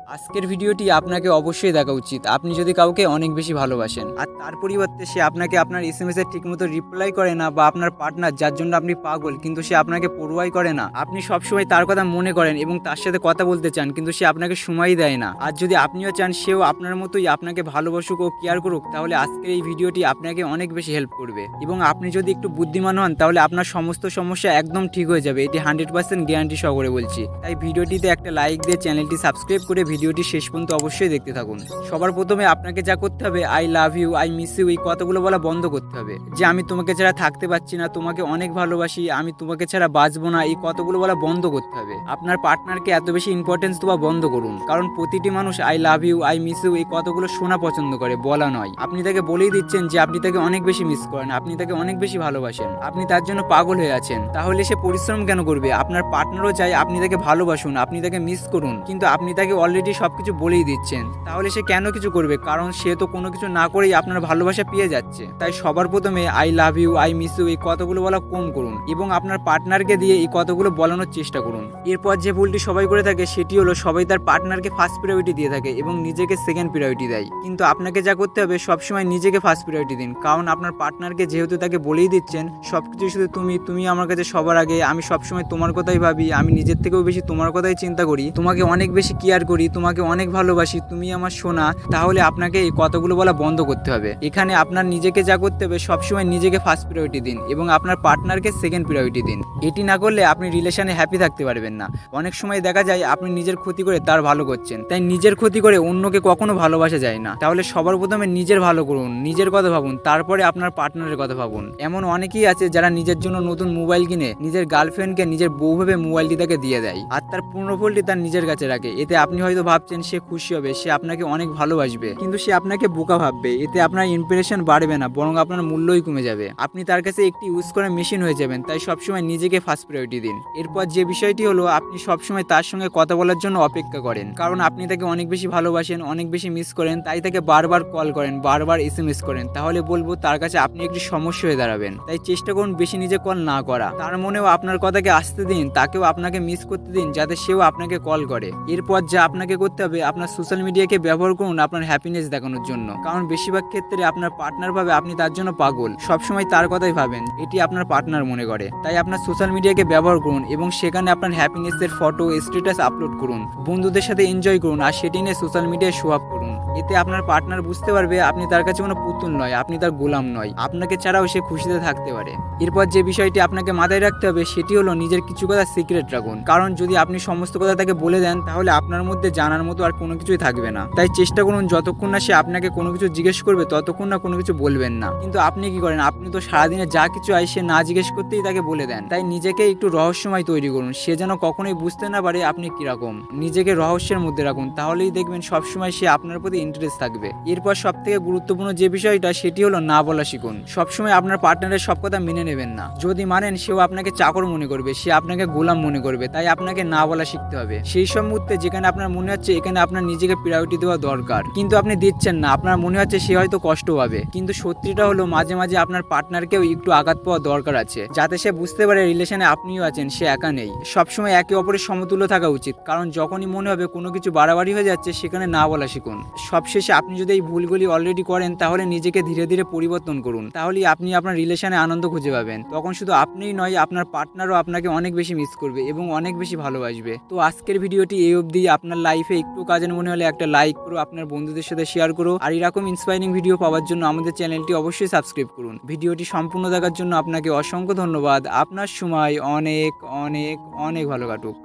আজকের ভিডিওটি আপনাকে অবশ্যই দেখা উচিত আপনি যদি কাউকে অনেক বেশি ভালোবাসেন আর তার পরিবর্তে সে আপনাকে আপনার এসএমএস এর ঠিকমতো রিপ্লাই করে না, বা আপনার পার্টনার যার জন্য আপনি পাগল কিন্তু সে আপনাকে পরোয়াই করে না, আপনি সবসময় তার কথা মনে করেন এবং তার সাথে কথা বলতে চান কিন্তু সে আপনাকে সময়ই দেয় না। আর যদি আপনিও চান সেও আপনার মতোই আপনাকে ভালোবাসুক ও কেয়ার করুক, তাহলে আজকের এই ভিডিওটি আপনাকে অনেক বেশি হেল্প করবে। এবং আপনি যদি একটু বুদ্ধিমান হন তাহলে আপনার সমস্ত সমস্যা একদম ঠিক হয়ে যাবে, এটি 100% গ্যারান্টি সহকারে বলছি। তাই ভিডিওটিতে একটা লাইক দিয়ে চ্যানেলটি সাবস্ক্রাইব করে ভিডিওটি শেষ পর্যন্ত অবশ্যই দেখতে থাকুন। সবার প্রথমে আপনাকে যা করতে হবে, I love you, I miss you এই কথাগুলো বলা বন্ধ করতে হবে। যে আমি তোমাকে ছাড়া থাকতে পারছি না, তোমাকে অনেক ভালোবাসি, আমি তোমাকে ছাড়া বাঁচবো না, এই কথাগুলো বলা বন্ধ করতে হবে। আপনার পার্টনারকে এত বেশি ইম্পর্টেন্স দেওয়া বন্ধ করুন, কারণ প্রতিটি মানুষ I love you, I miss you এই কথাগুলো শোনা পছন্দ করে, বলা নয়। আপনি তাকে বলেই দিচ্ছেন যে আপনি তাকে অনেক বেশি মিস করেন, আপনি তাকে অনেক বেশি ভালোবাসেন, আপনি তার জন্য পাগল হয়ে আছেন। তাহলে সে পরিশ্রম কেন করবে? আপনার পার্টনারও চাই আপনি তাকে ভালোবাসুন, আপনি তাকে মিস করুন, কিন্তু আপনি তাকে অলরেডি সবকিছু বলেই দিচ্ছেন। তাহলে সে কেন কিছু করবে? কারণ সে তো কোনো কিছু না করেই আপনার ভালোবাসা পেয়ে যাচ্ছে। তাই সবার প্রথমে I love you, I miss you এই কথাগুলো বলা কম করুন এবং আপনার পার্টনারকে দিয়ে এই কথাগুলো বলানোর চেষ্টা করুন। এরপর যে ভুলটি সবাই করে থাকে সেটি হলো সবাই তার পার্টনারকে ফার্স্ট প্রায়োরিটি দিয়ে থাকে এবং নিজেকে সেকেন্ড প্রায়োরিটি দেয়। কিন্তু আপনাকে যা করতে হবে সবসময় নিজেকে ফার্স্ট প্রায়োরিটি দিন, কারণ আপনার পার্টনারকে যেহেতু তাকে বলেই দিচ্ছেন সবকিছু শুধু তুমি তুমি আমার কাছে সবার আগে, আমি সবসময় তোমার কথাই ভাবি, আমি নিজের থেকেও বেশি তোমার কথাই চিন্তা করি, তোমাকে অনেক বেশি কেয়ার করি, তোমাকে অনেক ভালোবাসি, তুমি আমার সোনা, তাহলে আপনাকে এই কথাগুলো বলা বন্ধ করতে হবে। এখানে আপনার নিজেকে যা করতে হবে সবসময় নিজেকে ফার্স্ট প্রায়োরিটি দিন এবং আপনার পার্টনারকে সেকেন্ড প্রায়োরিটি দিন। এটি না করলে আপনি রিলেশনে হ্যাপি থাকতে পারবেন না। অনেক সময় দেখা যায় আপনি নিজের ক্ষতি করে তার ভালো করছেন, তাই নিজের ক্ষতি করে অন্যকে কখনো ভালোবাসা যায় না। তাহলে সবার প্রথমে নিজের ভালো করুন, নিজের কথা ভাবুন, তারপরে আপনার পার্টনারের কথা ভাবুন। এমন অনেকেই আছে যারা নিজের জন্য নতুন মোবাইল কিনে নিজের গার্লফ্রেন্ডকে নিজের বউ ভেবে মোবাইলটি তাকে দিয়ে দেয় আর তার পূর্ণ ফলটি তার নিজের কাছে রাখে। এতে আপনি হয়তো ভাবছেন সে খুশি হবে, সে আপনাকে অনেক ভালোবাসবে, কিন্তু সে আপনাকে বোকা ভাববে। এতে আপনার ইমপ্রেশন বাড়বে না, বরং আপনার মূল্যই কমে যাবে। আপনি তার কাছে একটি ইউজ করা মেশিন হয়ে যাবেন। তাই সবসময় নিজেকে ফার্স্ট প্রায়োরিটি দিন। এরপর যে বিষয়টি হলো, আপনি সবসময় তার সঙ্গে কথা বলার জন্য অপেক্ষা করেন, কারণ আপনি তাকে অনেক বেশি ভালোবাসেন, অনেক বেশি মিস করেন, তাই তাকে বারবার কল করেন, বারবার এসএমএস করেন। তাহলে বলবো তার কাছে আপনি একটি সমস্যা হয়ে দাঁড়াবেন। তাই চেষ্টা করুন বেশি নিজে কল না করা, তার মনেও আপনার কথাকে আসতে দিন, তাকেও আপনাকে মিস করতে দিন, যাতে সেও আপনাকে কল করে। এরপর যা আপনাকে করতে হবে, আপনার সোশ্যাল মিডিয়াকে ব্যবহার করুন আপনার হ্যাপিনেস দেখানোর জন্য, কারণ বেশিরভাগ ক্ষেত্রে আপনার পার্টনার ভাবে আপনি তার জন্য পাগল, সবসময় তার কথাই ভাবেন, এটি আপনার পার্টনার মনে করে। তাই আপনার সোশ্যাল মিডিয়াকে ব্যবহার করুন এবং সেখানে আপনার হ্যাপিনেসের ফটো স্ট্যাটাস আপলোড করুন, বন্ধুদের সাথে এনজয় করুন আর সেটি নিয়ে সোশ্যাল মিডিয়ায় শো আপ করুন। এতে আপনার পার্টনার বুঝতে পারবে আপনি তার কাছে কোনো পুতুল নয়, আপনি তার গোলাম নয়, আপনাকে ছাড়াও সে খুশিতে থাকতে পারে। এরপর যে বিষয়টি আপনাকে মাথায় রাখতে হবে সেটি হলো নিজের কিছু কথা সিক্রেট রাখুন, কারণ যদি আপনি সমস্ত কথা তাকে বলে দেন তাহলে আপনার মধ্যে জানার মতো আর কোনো কিছুই থাকবে না। তাই চেষ্টা করুন যতক্ষণ না সে আপনাকে কোনো কিছু জিজ্ঞেস করবে ততক্ষণ না কোনো কিছু বলবেন না। কিন্তু আপনি কি করেন, আপনি তো সারাদিনে যা কিছু হয় সে না জিজ্ঞেস করতেই তাকে বলে দেন। তাই নিজেকে একটু রহস্যময় তৈরি করুন, সে যেন কখনোই বুঝতে না পারে আপনি কিরকম। নিজেকে রহস্যের মধ্যে রাখুন, তাহলেই দেখবেন সবসময় সে আপনার প্রতি ইন্টারেস্ট থাকবে। এরপর সব থেকে গুরুত্বপূর্ণ যে বিষয়টা সেটি হলো না বলা শিখুন। সবসময় আপনার পার্টনারের সব কথা মেনে নেবেন না, যদি মানেন সেও আপনাকে চাকর মনে করবে, সে আপনাকে গোলাম মনে করবে। তাই আপনাকে না বলা শিখতে হবে। সেই সব মুহূর্তে যেখানে আপনার মনে হচ্ছে এখানে আপনার নিজেকে প্রায়োরিটি দেওয়া দরকার কিন্তু আপনি দিচ্ছেন না, আপনার মনে হচ্ছে সে হয়তো কষ্ট পাবে, কিন্তু সত্যিটা হলো মাঝে মাঝে আপনার পার্টনারকেও একটু আঘাত পাওয়া দরকার আছে, যাতে সে বুঝতে পারে রিলেশনে আপনিও আছেন, সে একা নেই। সবসময় একে অপরের সমতুল্য থাকা উচিত, কারণ যখনই মনে হবে কোনো কিছু বাড়াবাড়ি হয়ে যাচ্ছে সেখানে না বলা শিখুন। সবশেষে আপনি যদি এই ভুলগুলি অলরেডি করেন তাহলে নিজেকে ধীরে ধীরে পরিবর্তন করুন, তাহলেই আপনি আপনার রিলেশনে আনন্দ খুঁজে পাবেন। তখন শুধু আপনিই নয়, আপনার পার্টনারও আপনাকে অনেক বেশি মিস করবে এবং অনেক বেশি ভালোবাসবে। তো আজকের ভিডিওটি এই অবধি। আপনার লাইফে একটু কাজের মনে হলে একটা লাইক করো, আপনার বন্ধুদের সাথে শেয়ার করো, আর এরকম ইন্সপায়ারিং ভিডিও পাওয়ার জন্য আমাদের চ্যানেলটি অবশ্যই সাবস্ক্রাইব করুন। ভিডিওটি সম্পূর্ণ দেখার জন্য আপনাকে অসংখ্য ধন্যবাদ। আপনার সময় অনেক অনেক অনেক ভালো কাটুক।